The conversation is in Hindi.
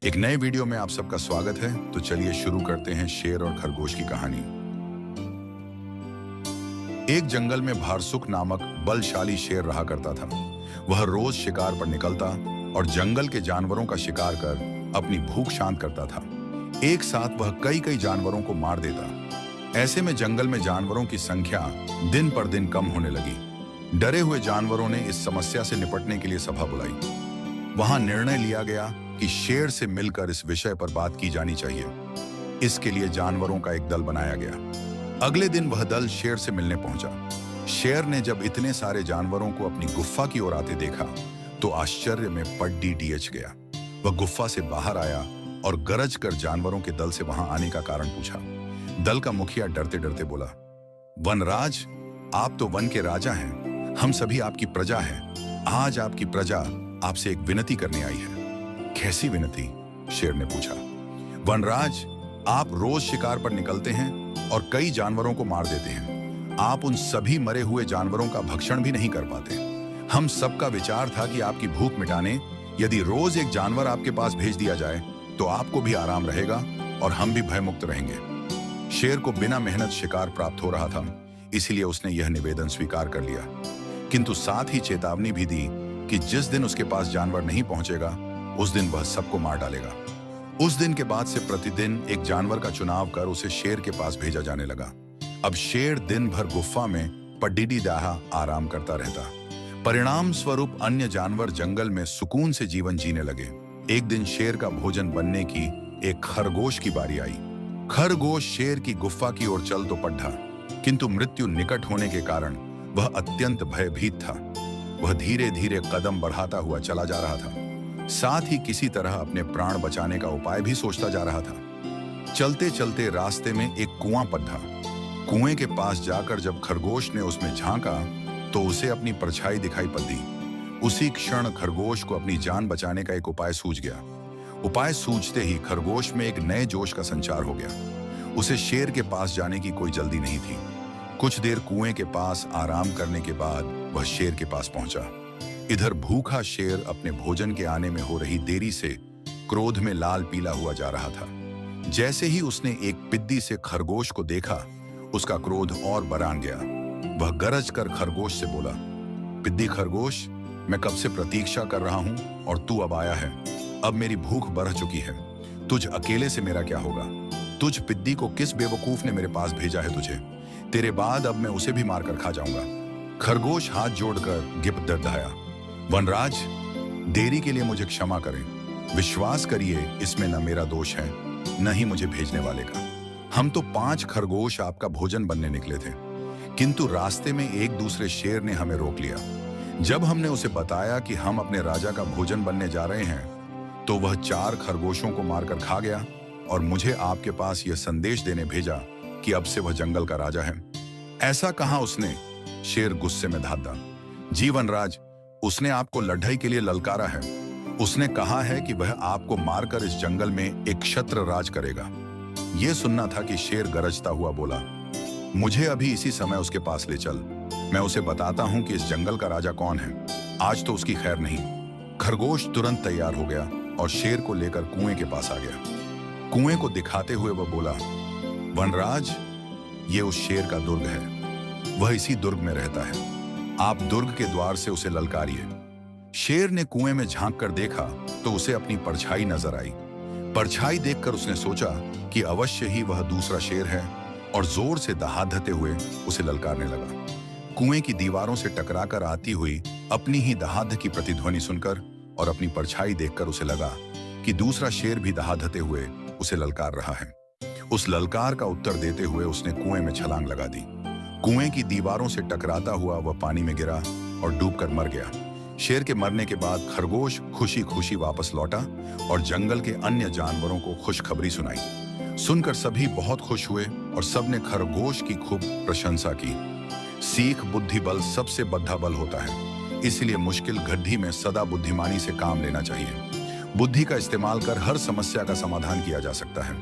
एक नए वीडियो में आप सबका स्वागत है। तो चलिए शुरू करते हैं शेर और खरगोश की कहानी। एक जंगल में भारसुक नामक बलशाली शेर रहा करता था। वह रोज शिकार पर निकलता और जंगल के जानवरों का शिकार कर अपनी भूख शांत करता था। एक साथ वह कई कई जानवरों को मार देता। ऐसे में जंगल में जानवरों की संख्या दिन पर दिन कम होने लगी। डरे हुए जानवरों ने इस समस्या से निपटने के लिए सभा बुलाई। वहां निर्णय लिया गया कि शेर से मिलकर इस विषय पर बात की जानी चाहिए। इसके लिए जानवरों का एक दल बनाया गया। अगले दिन वह दल शेर से मिलने पहुंचा। शेर ने जब इतने सारे जानवरों को अपनी गुफा की ओर आते देखा तो आश्चर्य में पड्डी डीएच गया। वह गुफा से बाहर आया और गरज कर जानवरों के दल से वहां आने का कारण पूछा। दल का मुखिया डरते डरते बोला, वनराज, आप तो वन के राजा हैं, हम सभी आपकी प्रजा हैं। आज आपकी प्रजा आपसे एक विनती करने आई है। कैसी विनती? शेर ने पूछा। वनराज, आप रोज शिकार पर निकलते हैं और कई जानवरों को मार देते हैं। आप उन सभी मरे हुए जानवरों का भक्षण भी नहीं कर पाते। हम सबका विचार था कि आपकी भूख मिटाने यदि रोज एक जानवर आपके पास भेज दिया जाए तो आपको भी आराम रहेगा और हम भी भयमुक्त रहेंगे। शेर को बिना मेहनत शिकार प्राप्त हो रहा था, इसलिए उसने यह निवेदन स्वीकार कर लिया, किंतु साथ ही चेतावनी भी दी कि जिस दिन उसके पास जानवर नहीं पहुंचेगा उस दिन वह सबको मार डालेगा। उस दिन के बाद से प्रतिदिन एक जानवर का चुनाव कर उसे शेर के पास भेजा जाने लगा। अब शेर दिन भर गुफा में पड्डीडी दाहा आराम करता रहता। परिणाम स्वरूप अन्य जानवर जंगल में सुकून से जीवन जीने लगे। एक दिन शेर का भोजन बनने की एक खरगोश की बारी आई। खरगोश शेर की गुफा की ओर चल तो पड़ा, किंतु मृत्यु निकट होने के कारण वह अत्यंत भयभीत था। वह धीरे धीरे कदम बढ़ाता हुआ चला जा रहा था, साथ ही किसी तरह अपने प्राण बचाने का उपाय भी सोचता जा रहा था। चलते चलते रास्ते में एक कुआं पड़ा। कुएं के पास जाकर जब खरगोश ने उसमें झांका तो उसे अपनी परछाई दिखाई पड़ी। उसी क्षण खरगोश को अपनी जान बचाने का एक उपाय सूझ गया। उपाय सूझते ही खरगोश में एक नए जोश का संचार हो गया। उसे शेर के पास जाने की कोई जल्दी नहीं थी। कुछ देर कुएं के पास आराम करने के बाद वह शेर के पास पहुंचा। इधर भूखा शेर अपने भोजन के आने में हो रही देरी से क्रोध में लाल पीला हुआ जा रहा था। जैसे ही उसने एक पिद्दी से खरगोश को देखा, उसका क्रोध और बरान गया। वह गरज कर खरगोश से बोला, पिद्दी खरगोश, मैं कब से प्रतीक्षा कर रहा हूं और तू अब आया है। अब मेरी भूख बढ़ चुकी है। तुझ अकेले से मेरा क्या होगा? तुझ पिद्दी को किस बेवकूफ ने मेरे पास भेजा है तुझे? तेरे बाद अब मैं उसे भी मारकर खा जाऊंगा। खरगोश हाथ जोड़कर गिप दर्दाया, वनराज, देरी के लिए मुझे क्षमा करें। विश्वास करिए, इसमें न मेरा दोष है न ही मुझे भेजने वाले का। हम तो 5 खरगोश आपका भोजन बनने निकले थे, किंतु रास्ते में एक दूसरे शेर ने हमें रोक लिया। जब हमने उसे बताया कि हम अपने राजा का भोजन बनने जा रहे हैं तो वह 4 खरगोशों को मारकर खा गया और मुझे आपके पास यह संदेश देने भेजा कि अब से वह जंगल का राजा है। ऐसा कहा उसने? शेर गुस्से में धाधा। जी वनराज, उसने आपको लड़ाई के लिए ललकारा है। उसने कहा है कि वह आपको मारकर इस जंगल में एक क्षत्र राज करेगा। यह सुनना था कि शेर गरजता हुआ बोला, मुझे अभी इसी समय उसके पास ले चल। मैं उसे बताता हूं कि इस जंगल का राजा कौन है। आज तो उसकी खैर नहीं। खरगोश तुरंत तैयार हो गया और शेर को लेकर कुएं के पास आ गया। कुएं को दिखाते हुए वह बोला, वनराज, ये उस शेर का दुर्ग है। वह इसी दुर्ग में रहता है। आप दुर्ग के द्वार से उसे ललकारिए। शेर ने कुएं में झांक कर देखा तो उसे अपनी परछाई नजर आई। परछाई देखकर उसने सोचा कि अवश्य ही वह दूसरा शेर है और जोर से दहाड़ते हुए उसे ललकारने लगा। कुएं की दीवारों से टकराकर आती हुई अपनी ही दहाड़ की प्रतिध्वनि सुनकर और अपनी परछाई देखकर उसे लगा कि दूसरा शेर भी दहाड़ते हुए उसे ललकार रहा है। उस ललकार का उत्तर देते हुए उसने कुएं में छलांग लगा दी। कुएं की दीवारों से टकराता हुआ वह पानी में गिरा और डूबकर मर गया। शेर के मरने के बाद खरगोश खुशी खुशी वापस लौटा और जंगल के अन्य जानवरों को खुशखबरी सुनाई। सुनकर सभी बहुत खुश हुए और सबने खरगोश की खूब प्रशंसा की। सीख बुद्धि बल सबसे बड़ा बल होता है, इसलिए मुश्किल घड़ी में सदा बुद्धिमानी से काम लेना चाहिए। बुद्धि का इस्तेमाल कर हर समस्या का समाधान किया जा सकता है।